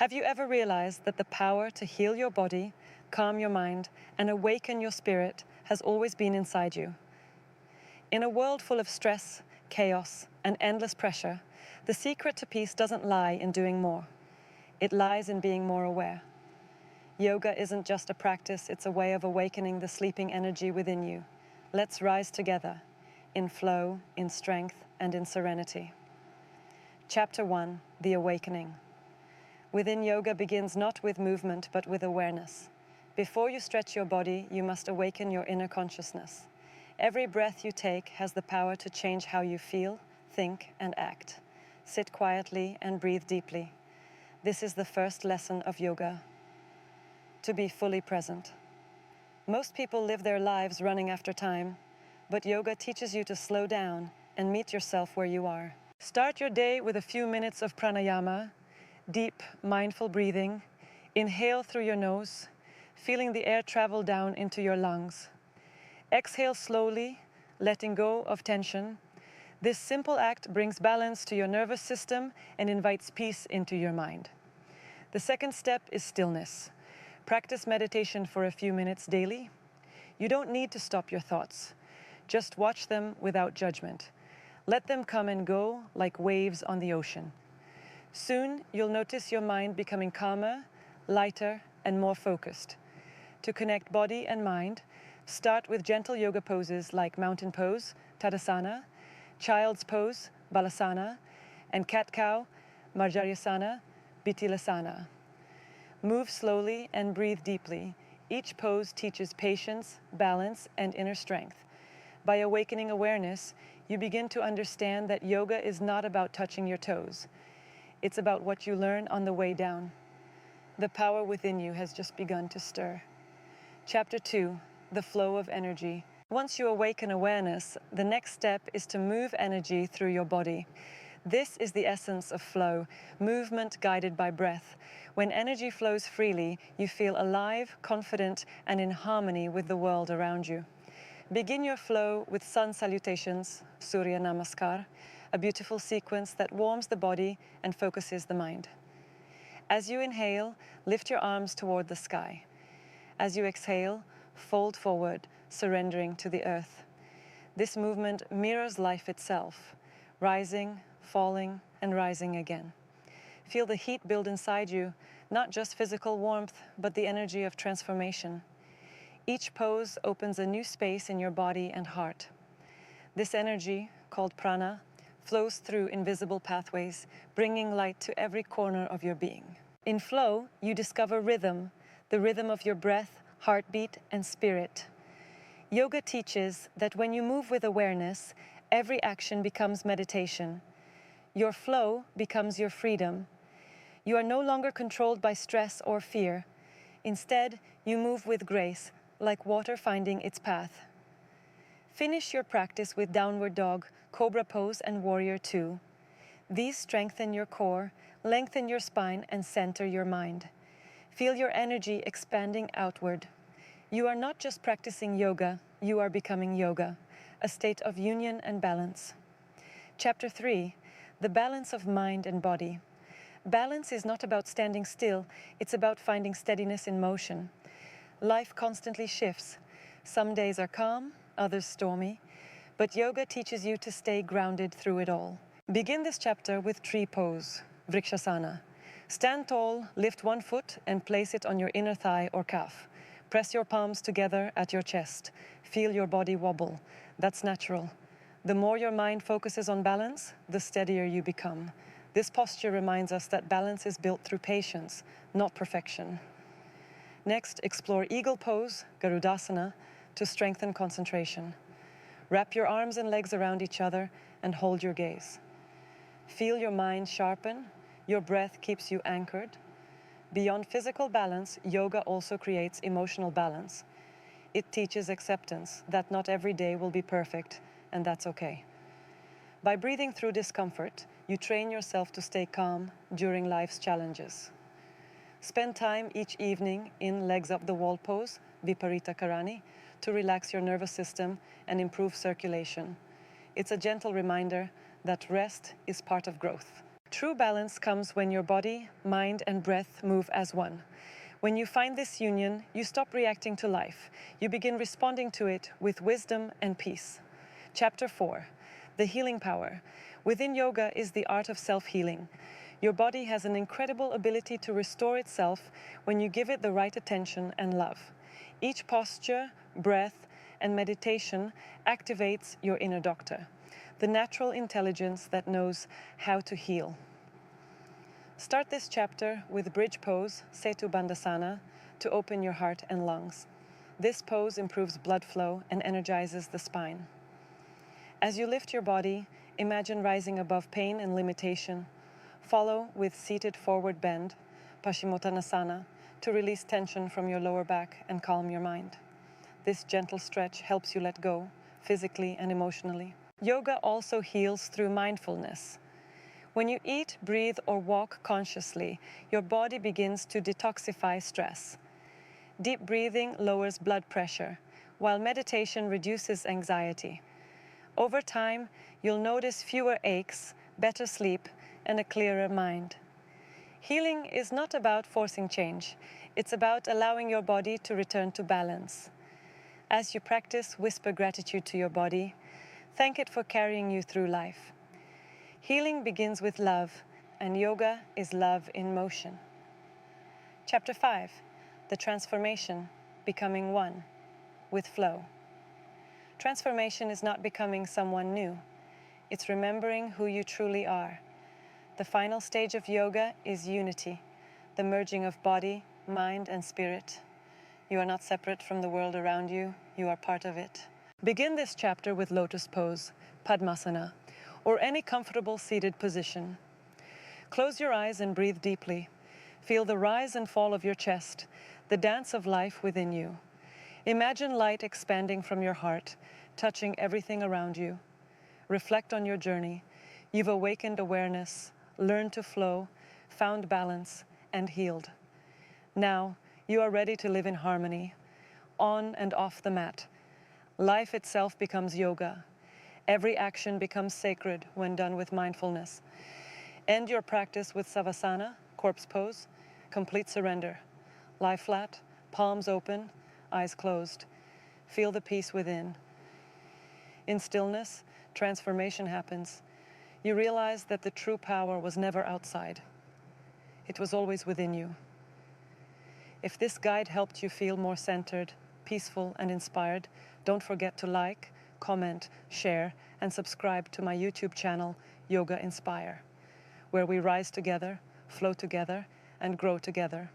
Have you ever realized that the power to heal your body, calm your mind, and awaken your spirit has always been inside you? In a world full of stress, chaos, and endless pressure, the secret to peace doesn't lie in doing more. It lies in being more aware. Yoga isn't just a practice, it's a way of awakening the sleeping energy within you. Let's rise together, in flow, in strength, and in serenity. Chapter 1, The Awakening. Within yoga begins not with movement, but with awareness. Before you stretch your body, you must awaken your inner consciousness. Every breath you take has the power to change how you feel, think, and act. Sit quietly and breathe deeply. This is the first lesson of yoga. To be fully present. Most people live their lives running after time, but yoga teaches you to slow down and meet yourself where you are. Start your day with a few minutes of pranayama, deep, mindful breathing. Inhale through your nose, feeling the air travel down into your lungs. Exhale slowly, letting go of tension. This simple act brings balance to your nervous system and invites peace into your mind. The second step is stillness. Practice meditation for a few minutes daily. You don't need to stop your thoughts. Just watch them without judgment. Let them come and go like waves on the ocean. Soon, you'll notice your mind becoming calmer, lighter, and more focused. To connect body and mind, start with gentle yoga poses like mountain pose, Tadasana, child's pose, Balasana, and cat-cow, Marjaryasana, Bitilasana. Move slowly and breathe deeply. Each pose teaches patience, balance, and inner strength. By awakening awareness, you begin to understand that yoga is not about touching your toes. It's about what you learn on the way down. The power within you has just begun to stir. Chapter 2, The Flow of Energy. Once you awaken awareness, the next step is to move energy through your body. This is the essence of flow, movement guided by breath. When energy flows freely, you feel alive, confident, and in harmony with the world around you. Begin your flow with sun salutations, Surya Namaskar, a beautiful sequence that warms the body and focuses the mind. As you inhale, lift your arms toward the sky. As you exhale, fold forward, surrendering to the earth. This movement mirrors life itself, rising, falling, and rising again. Feel the heat build inside you, not just physical warmth, but the energy of transformation. Each pose opens a new space in your body and heart. This energy, called prana, flows through invisible pathways, bringing light to every corner of your being. In flow, you discover rhythm, the rhythm of your breath, heartbeat, and spirit. Yoga teaches that when you move with awareness, every action becomes meditation. Your flow becomes your freedom. You are no longer controlled by stress or fear. Instead, you move with grace, like water finding its path. Finish your practice with downward dog, cobra pose, and warrior 2. These strengthen your core, lengthen your spine, and center your mind. Feel your energy expanding outward. You are not just practicing yoga, you are becoming yoga, a state of union and balance. Chapter 3, The Balance of Mind and Body. Balance is not about standing still, it's about finding steadiness in motion. Life constantly shifts. Some days are calm, others stormy, but yoga teaches you to stay grounded through it all. Begin this chapter with tree pose, Vrikshasana. Stand tall, lift one foot, and place it on your inner thigh or calf. Press your palms together at your chest. Feel your body wobble. That's natural. The more your mind focuses on balance, the steadier you become. This posture reminds us that balance is built through patience, not perfection. Next, explore eagle pose, Garudasana, to strengthen concentration. Wrap your arms and legs around each other and hold your gaze. Feel your mind sharpen, your breath keeps you anchored. Beyond physical balance, yoga also creates emotional balance. It teaches acceptance that not every day will be perfect, and that's okay. By breathing through discomfort, you train yourself to stay calm during life's challenges. Spend time each evening in legs up the wall pose, Viparita Karani, to relax your nervous system and improve circulation. It's a gentle reminder that rest is part of growth. True balance comes when your body, mind, and breath move as one. When you find this union, you stop reacting to life. You begin responding to it with wisdom and peace. Chapter 4. The Healing Power. Within yoga is the art of self-healing. Your body has an incredible ability to restore itself when you give it the right attention and love. Each posture, breath, and meditation activates your inner doctor, the natural intelligence that knows how to heal. Start this chapter with bridge pose, Setu Bandhasana, to open your heart and lungs. This pose improves blood flow and energizes the spine. As you lift your body, imagine rising above pain and limitation. Follow with seated forward bend, Paschimottanasana, to release tension from your lower back and calm your mind. This gentle stretch helps you let go, physically and emotionally. Yoga also heals through mindfulness. When you eat, breathe, or walk consciously, your body begins to detoxify stress. Deep breathing lowers blood pressure, while meditation reduces anxiety. Over time, you'll notice fewer aches, better sleep, and a clearer mind. Healing is not about forcing change. It's about allowing your body to return to balance. As you practice, whisper gratitude to your body. Thank it for carrying you through life. Healing begins with love, and yoga is love in motion. Chapter 5. The Transformation, Becoming One, with Flow. Transformation is not becoming someone new. It's remembering who you truly are. The final stage of yoga is unity, the merging of body, mind, and spirit. You are not separate from the world around you. You are part of it. Begin this chapter with lotus pose, Padmasana, or any comfortable seated position. Close your eyes and breathe deeply. Feel the rise and fall of your chest, the dance of life within you. Imagine light expanding from your heart, touching everything around you. Reflect on your journey. You've awakened awareness, learned to flow, found balance, and healed. Now, you are ready to live in harmony, on and off the mat. Life itself becomes yoga. Every action becomes sacred when done with mindfulness. End your practice with Savasana, corpse pose, complete surrender. Lie flat, palms open, eyes closed. Feel the peace within. In stillness, transformation happens. You realize that the true power was never outside. It was always within you. If this guide helped you feel more centered, peaceful, and inspired, don't forget to like, comment, share, and subscribe to my YouTube channel, Yoga Inspire, where we rise together, flow together, and grow together.